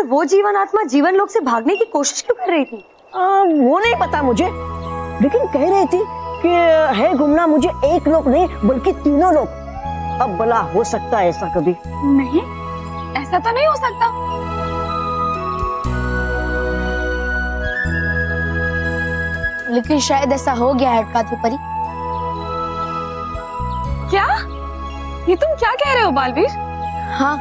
वो जीवन आत्मा जीवन लोक से भागने की कोशिश क्यों कर रही थी? वो नहीं पता मुझे, लेकिन कह रही थी कि है घूमना मुझे एक लोक नहीं बल्कि तीनों लोक। अब भला हो सकता है ऐसा कभी? नहीं, ऐसा तो नहीं हो सकता। लेकिन शायद ऐसा हो गया है काथी परी। क्या? ये तुम क्या कह रहे हो बालवीर? हाँ,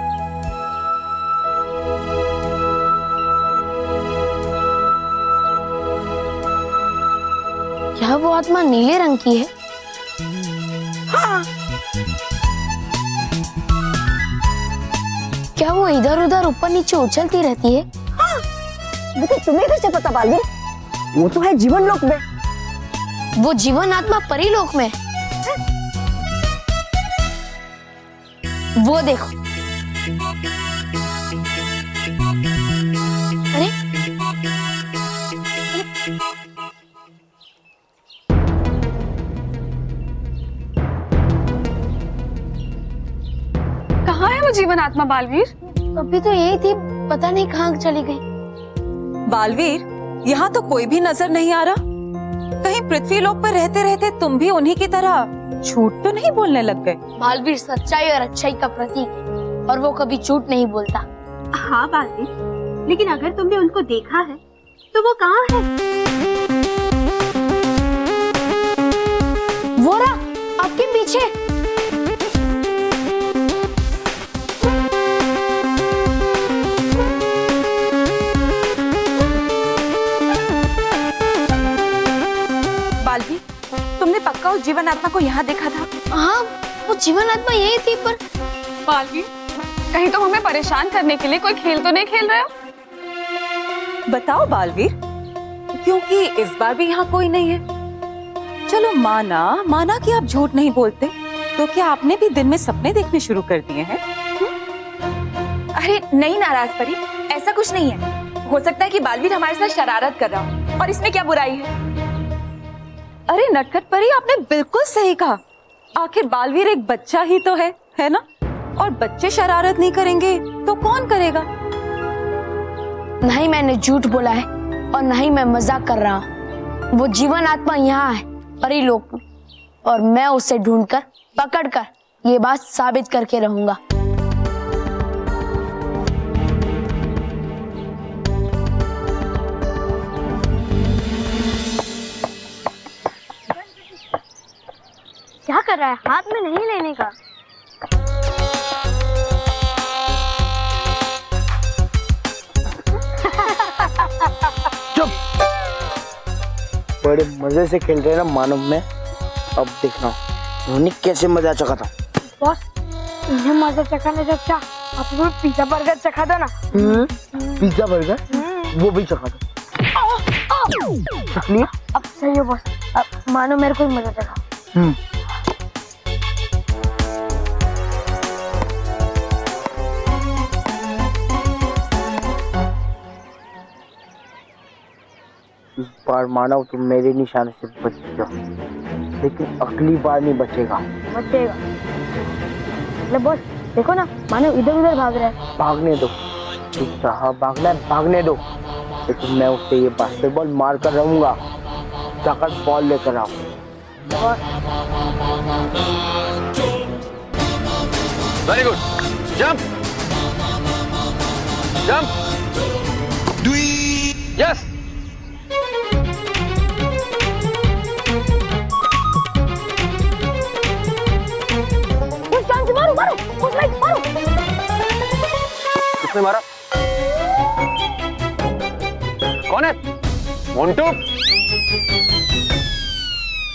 क्या वो आत्मा नीले रंग की है? हाँ। क्या वो इधर उधर ऊपर नीचे उछलती रहती है? हाँ। लेकिन तुम्हें कैसे पता बालवीर? वो तो है जीवन लोक में। वो जीवन आत्मा परीलोक में। वो देखो। अरे कहाँ है वो जीवन आत्मा बालवीर? अभी तो यही थी, पता नहीं कहाँ चली गई। बालवीर, यहाँ तो कोई भी नजर नहीं आ रहा। कहीं पृथ्वी लोक पर रहते रहते तुम भी उन्हीं की तरह झूठ तो नहीं बोलने लग गए? बालवीर सच्चाई और अच्छाई का प्रतीक है और वो कभी झूठ नहीं बोलता। हाँ बालवीर, लेकिन अगर तुमने उनको देखा है तो वो कहाँ है? वो रहा आपके पीछे। बालवीर, तुमने पक्का उस जीवन आत्मा को यहाँ देखा था? हाँ, वो जीवन आत्मा यही थी, पर बालवीर, कहीं तुम हमें परेशान करने के लिए कोई खेल तो नहीं खेल रहे हो? बताओ बालवीर, क्योंकि इस बार भी यहाँ कोई नहीं है। चलो माना कि आप झूठ नहीं बोलते, तो क्या आपने भी दिन में सपने देखने शुरू कर दिए हैं? अरे नहीं नाराज परी, ऐसा कुछ नहीं है। हो सकता है कि बालवीर हमारे साथ शरारत कर रहा हो, और इसमें क्या बुराई है? अरे नटखट परी, आपने बिल्कुल सही कहा। आखिर बालवीर एक बच्चा ही तो है ना? और बच्चे शरारत नहीं करेंगे तो कौन करेगा? नहीं मैंने झूठ बोला है और नहीं मैं मजाक कर रहा हूँ। वो जीवन आत्मा यहाँ है परीलोक में, और मैं उसे ढूंढकर पकड़कर ये बात साबित करके रहूंगा। क्या कर रहा है? हाथ में नहीं लेने का। चुप! बड़े मजे से खेल रहे हैं ना मानव में। अब देखना उन्होंने कैसे मजा चखा था। बॉस, इन्हें मजा चखाने से अच्छा आप लोग पिज्जा बर्गर चखा दो ना। पिज्जा बर्गर वो भी चखा दो। चख लिया? अब सही है बॉस, अब मानो मेरे को ही मजा चखा। इस बार मानव तुम मेरे निशाने से बच जाओ, लेकिन अगली बार नहीं बचेगा। बचेगा। ले बॉस, देखो ना मानो इधर उधर भाग रहा है। भागने दो, जहाँ भागना है भागने दो, लेकिन मैं उससे ये बास्केटबॉल मार कर रहूंगा। जाकर बॉल लेकर आओ। Very good, jump jump, yes. मारो मारो, मारो। किसने मारा? कौन है? Montu,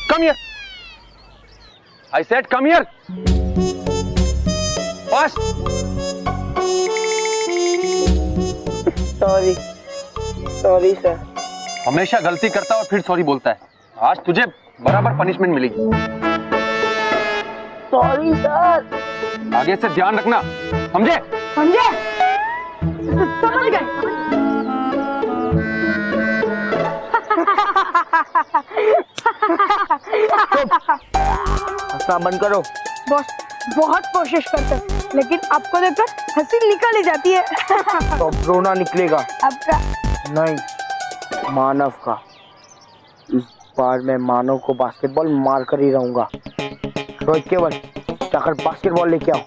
come here. I said come here. Fast. Sorry sir. हमेशा गलती करता और फिर सॉरी बोलता है। आज तुझे बराबर पनिशमेंट मिलेगी। Sorry sir. आगे से ध्यान रखना, समझे? समझे? समझ गए। हंसना बंद करो। बॉस, बहुत कोशिश करते हैं, लेकिन आपको देखकर हंसी निकल ही जाती है। तो अब रोना निकलेगा। आपका नहीं, मानव का। इस बार मैं मानव को बास्केटबॉल मार कर ही रहूंगा। रोहित केवल जाकर बास्केटबॉल लेके आओ।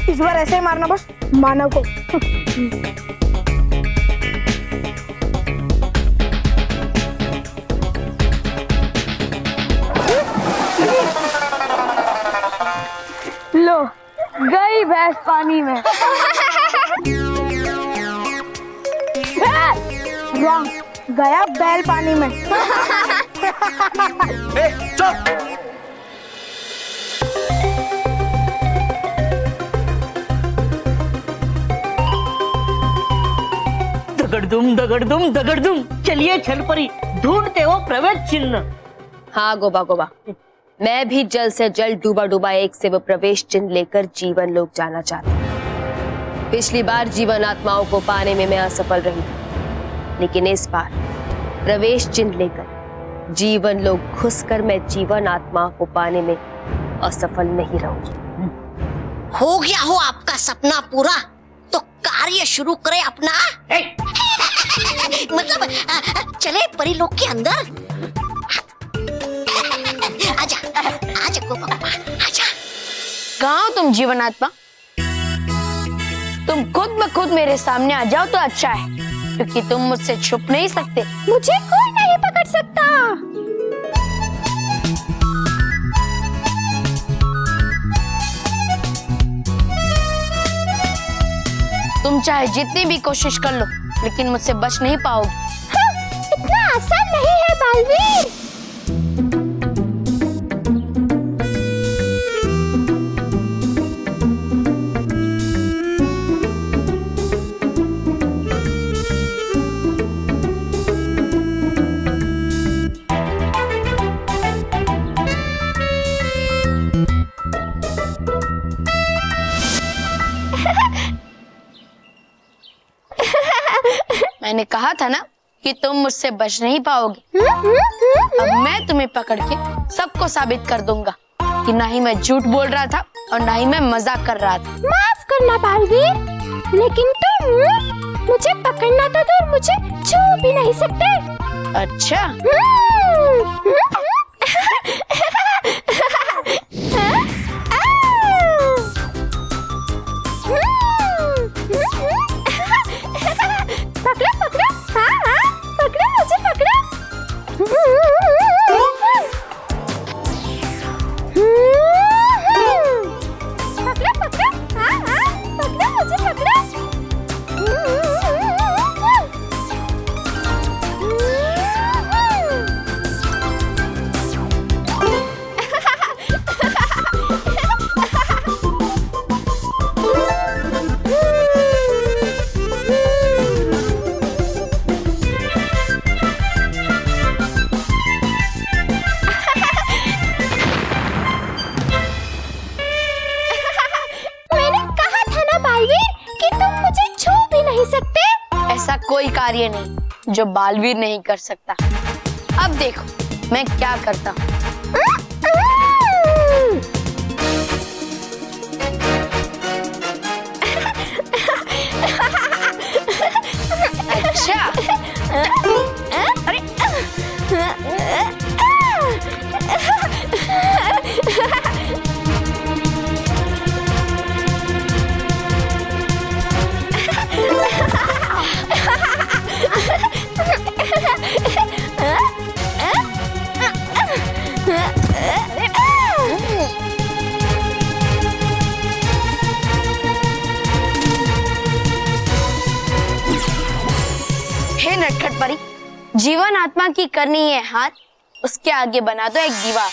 इस बार ऐसे ही मारना बस मानव को। लो गई भैंस पानी में। रॉन्ग, गया बैल पानी में। चुप। दगड़दुम दगड़दुम, चलिए छल परी, ढूंढते हो प्रवेश चिन्ह। हाँ गोबा गोबा, मैं भी जल्द से जल्द डूबा डूबा एक से वो प्रवेश चिन्ह लेकर जीवन लोक जाना चाहती हूँ। पिछली बार जीवन आत्माओं को पाने में मैं असफल रही थी, लेकिन इस बार प्रवेश चिन्ह लेकर जीवन लोक घुसकर मैं जीवन आत्मा को पाने में असफल नहीं रहूंगी। हो गया हो आपका सपना पूरा, तो कार्य शुरू करें अपना। मतलब चले परीलोक के अंदर। आजा आजा गोपा गोपा, आजा। कहाँ हो तुम जीवन आत्मा? तुम खुद ब खुद मेरे सामने आ जाओ तो अच्छा है, क्योंकि तुम मुझसे छुप नहीं सकते। मुझे कोई नहीं पकड़ सकता। तुम चाहे जितनी भी कोशिश कर लो, लेकिन मुझसे बच नहीं पाओगे। इतना आसान नहीं है बालवीर। मैंने कहा था ना कि तुम मुझसे बच नहीं पाओगे। अब मैं तुम्हें पकड़ के सबको साबित कर दूंगा कि ना ही मैं झूठ बोल रहा था और ना ही मैं मजाक कर रहा था। माफ करना बालवीर, लेकिन तुम मुझे पकड़ना तो दूर, मुझे छू भी नहीं सकते। अच्छा, पकड़ो पकड़ो, हाँ हाँ पकड़ो, मुझे पकड़ो। पकड़ो पकड़ो, हाँ हाँ पकड़ो, मुझे पकड़ो। ऐसा कोई कार्य नहीं जो बालवीर नहीं कर सकता। अब देखो मैं क्या करता हूँ। अच्छा, अरे हे नटखट परी, जीवन आत्मा की करनी है हाथ, उसके आगे बना दो एक दीवार।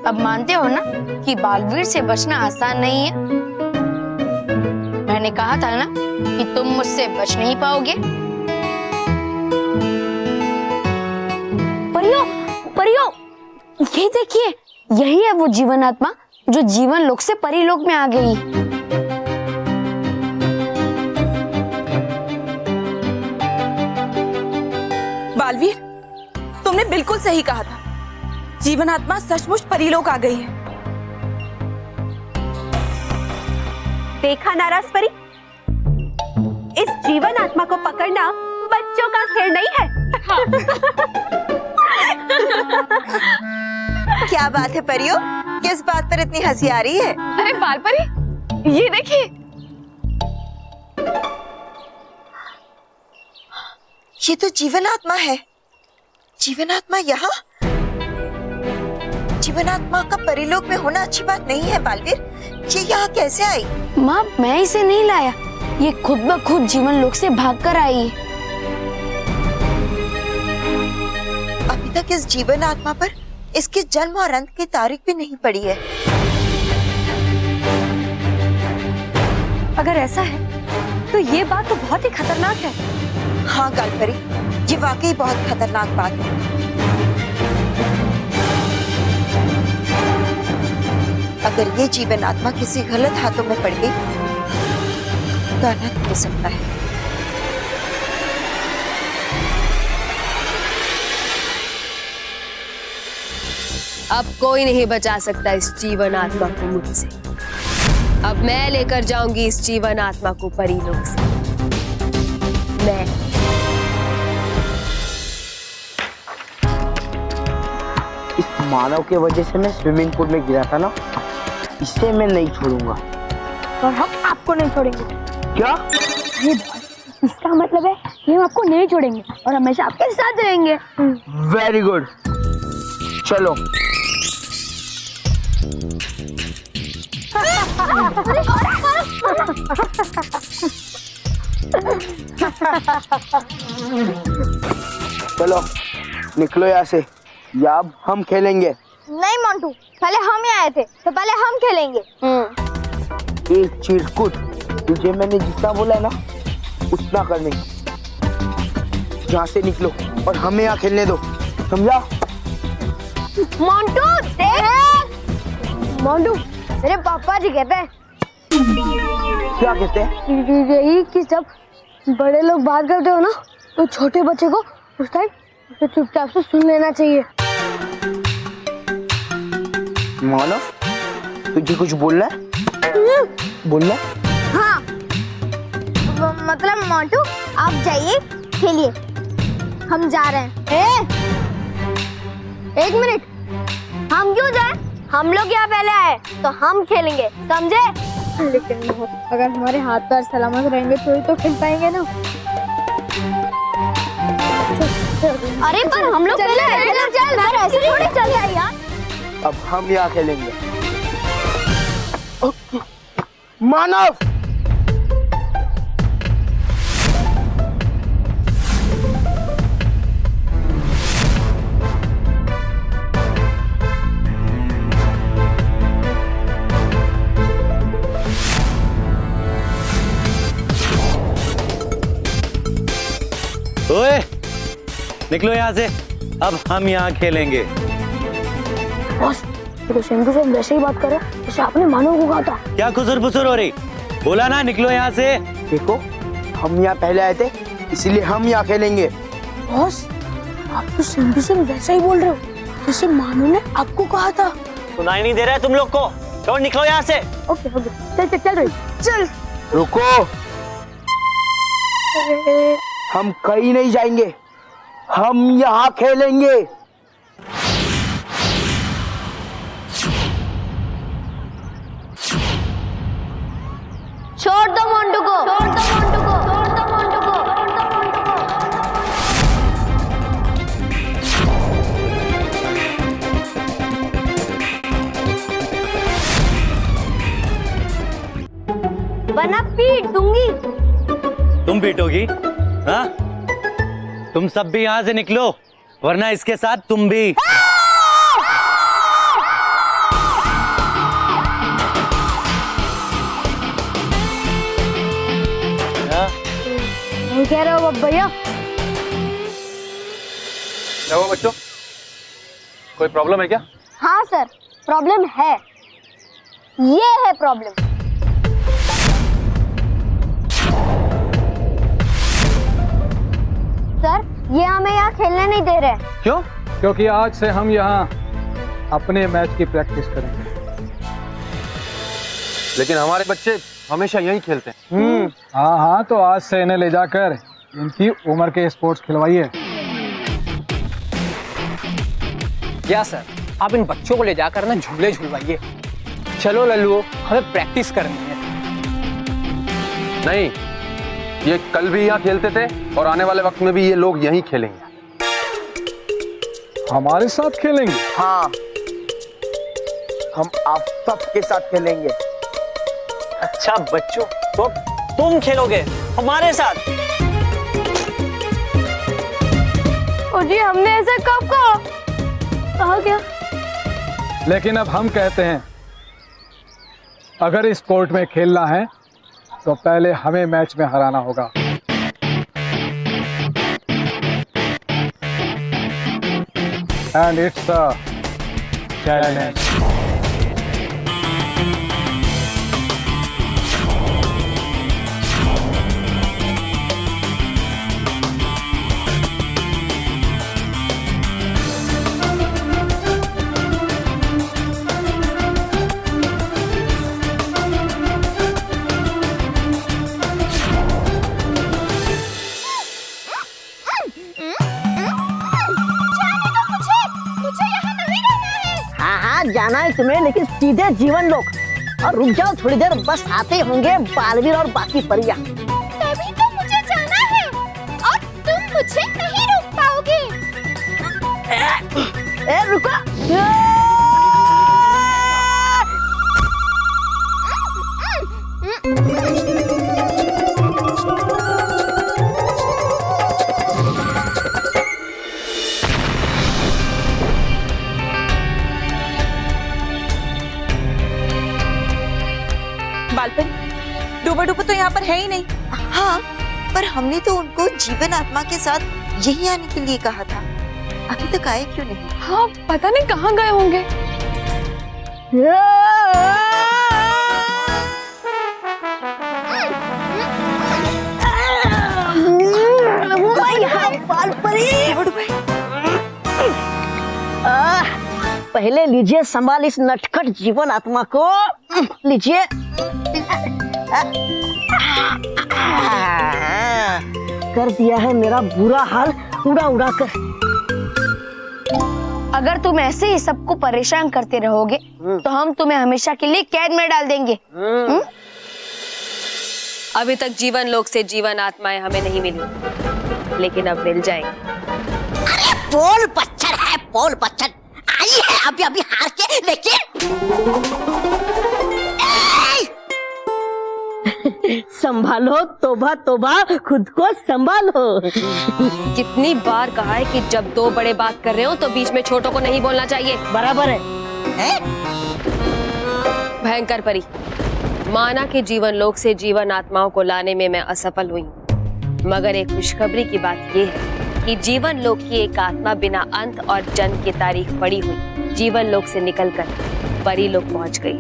अब मानते हो ना कि बालवीर से बचना आसान नहीं है। मैंने कहा था ना कि तुम मुझसे बच नहीं पाओगे। परियो, परियो, ये देखिए, यही है वो जीवन आत्मा जो जीवन लोक से परीलोक में आ गई। बालवीर, तुमने बिल्कुल सही कहा था। जीवन आत्मा सचमुच परीलोक आ गई है। देखा नाराज परी, इस जीवन आत्मा को पकड़ना बच्चों का खेल नहीं है। क्या बात है परियो, किस बात पर इतनी हंसी आ रही है? अरे बाल परी, ये देखिए। ये तो जीवन आत्मा है। जीवन आत्मा यहाँ? जीवन आत्मा का परिलोक में होना अच्छी बात नहीं है बालवीर। ये यहाँ कैसे आई? माँ, मैं इसे नहीं लाया, ये खुद ब खुद जीवन लोक से भागकर आई है। अभी तक इस जीवन आत्मा पर इसके जन्म और अंत की तारीख भी नहीं पड़ी है। अगर ऐसा है तो ये बात तो बहुत ही खतरनाक है। हाँ गालपरी, ये वाकई बहुत खतरनाक बात है। अगर ये जीवन आत्मा किसी गलत हाथों में पड़ गई तो अनंत हो सकता है। अब कोई नहीं बचा सकता इस जीवन आत्मा को मुझसे। अब मैं लेकर जाऊंगी इस जीवन आत्मा को परीलोक से। मैं इस मानव के वजह से मैं स्विमिंग पूल में गिरा था ना, इसे मैं नहीं छोड़ूंगा। और हम आपको नहीं छोड़ेंगे। क्या? ये इसका मतलब है कि हम आपको नहीं छोड़ेंगे और हमेशा आपके साथ रहेंगे। वेरी गुड, चलो। चलो निकलो यहाँ से, या अब हम खेलेंगे। नहीं मोंटू, पहले हम ही आए थे तो पहले हम खेलेंगे। एक चिरकुट, तुझे मैंने जितना बोला है ना उतना करने। यहाँ से निकलो और हमें यहाँ खेलने दो, समझा? मोंटू देख, मोंटू मेरे पापा जी कहते हैं। क्या कहते हैं? यही कि जब बड़े लोग बात करते हो ना तो छोटे बच्चे को उस टाइम तो चुपचाप से सुन लेना चाहिए। मानो तुझे कुछ बोलना है? बोलना? हाँ, मतलब मोंटू आप जाइए खेलिए, हम जा रहे हैं। एक मिनट, हम क्यों जाए? हम लोग यहाँ पहले आए तो हम खेलेंगे, समझे? लेकिन अगर हमारे हाथ पैर सलामत रहेंगे तो खेल पाएंगे ना। अरे पर हम लोग पहले आए थे ना, चल ऐसे थोड़ी चल जाए यार। अब हम यहाँ खेलेंगे। मानव, ओए, निकलो यहाँ से, अब हम यहाँ खेलेंगे। बॉस, तो शंकु से वैसे ही बात करे जैसे आपने मानव को कहा था। क्या खुसुर फुसुर हो रही? बोला ना निकलो यहाँ से। देखो हम यहाँ पहले आए थे इसलिए हम यहाँ खेलेंगे। बॉस, आप तो शंकु से वैसा ही बोल रहे हो जैसे मानव ने आपको कहा था। सुनाई नहीं दे रहा है तुम लोग को? तो निकलो यहाँ से। ओके ओके, चल। रुको, हम कहीं नहीं जाएंगे, हम यहाँ खेलेंगे। छोड़ दो मोंटू को, छोड़ दो मोंटू को, छोड़ दो मोंटू को। बना पीट दूंगी। तुम पीटोगी? हाँ? तुम सब भी यहाँ से निकलो, वरना इसके साथ तुम भी। सही कह रहे हो भैया। क्या हुआ बच्चों, कोई प्रॉब्लम है क्या? हाँ सर, प्रॉब्लम है। ये है प्रॉब्लम। सर, ये हमें यहाँ खेलने नहीं दे रहे। क्यों? क्योंकि आज से हम यहाँ अपने मैच की प्रैक्टिस करेंगे। लेकिन हमारे बच्चे हमेशा यहीं खेलते हैं। हाँ हाँ, तो आज से इन्हें ले जाकर इनकी उम्र के स्पोर्ट्स खिलवाइए। या सर, आप इन बच्चों को ले जाकर ना झूले झूलवाइए। चलो लल्लू, हमें प्रैक्टिस करनी है। नहीं, ये कल भी यहाँ खेलते थे और आने वाले वक्त में भी ये लोग यहीं खेलेंगे। हमारे साथ खेलेंगे? हाँ, हम आप सबके साथ खेलेंगे। अच्छा बच्चों, तो तुम खेलोगे हमारे साथ? ओ जी, हमने ऐसे कब कहा? कहा क्या? लेकिन अब हम कहते हैं, अगर इस कोर्ट में खेलना है तो पहले हमें मैच में हराना होगा। And it's a challenge. जाना है तुम्हें, लेकिन सीधे जीवन लोक। और रुक जाओ थोड़ी देर, बस आते होंगे बालवीर और बाकी परियां। तभी तो मुझे जाना है और तुम मुझे नहीं रोक पाओगे। रुको। बालपन, डूबा डूबा तो यहाँ पर है ही नहीं। हाँ, पर हमने तो उनको जीवन आत्मा के साथ यही आने के लिए कहा था। अभी तक आए क्यों नहीं? हाँ, पता नहीं कहाँ गए होंगे। पहले लीजिए संभाल इस नटखट जीवन आत्मा को। लीजिए। कर दिया है मेरा बुरा हाल उड़ा उड़ा कर। अगर तुम ऐसे ही सबको परेशान करते रहोगे तो हम तुम्हें हमेशा के लिए कैद में डाल देंगे। अभी तक जीवन लोक से जीवन आत्माएं हमें नहीं मिली, लेकिन अब मिल जाएंगी। अरे पोल पत्थर है, पोल पत्थर आई है अभी अभी हार के, लेकिन संभालो, तोबा तोबा, खुद को संभालो। कितनी बार कहा है कि जब दो बड़े बात कर रहे हो तो बीच में छोटों को नहीं बोलना चाहिए। बराबर है? भयंकर परी, माना कि जीवन लोक से जीवन आत्माओं को लाने में मैं असफल हुई, मगर एक खुशखबरी की बात यह है कि जीवन लोक की एक आत्मा बिना अंत और जन्म की तारीख पड़ी हुई जीवन लोक से निकलकर परी लोक पहुंच गई।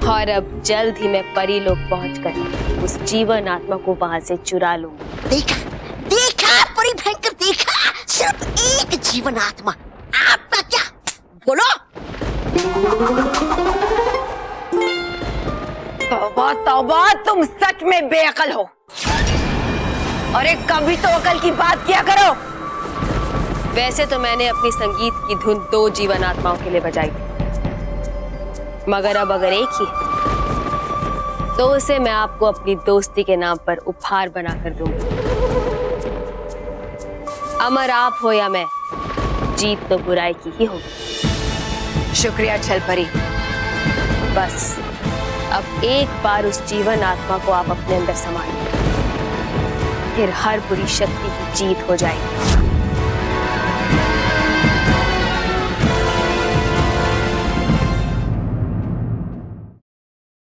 और अब जल्द ही मैं परी लोक पहुंचकर उस जीवन आत्मा को वहां से चुरा लूंगी। देखा देखा परी भयंकर, देखा, सिर्फ एक जीवन आत्मा, आपका क्या? बोलो। तौबा तौबा, तुम सच में बेअकल हो। अरे कभी तो अकल की बात किया करो। वैसे तो मैंने अपनी संगीत की धुन दो जीवन आत्माओं के लिए बजाई थी, मगर अब अगर एक ही है तो उसे मैं आपको अपनी दोस्ती के नाम पर उपहार बनाकर दूंगी। अमर आप हो या मैं, जीत तो बुराई की ही होगी। शुक्रिया छलपरी। बस अब एक बार उस जीवन आत्मा को आप अपने अंदर समाइए, फिर हर बुरी शक्ति की जीत हो जाएगी।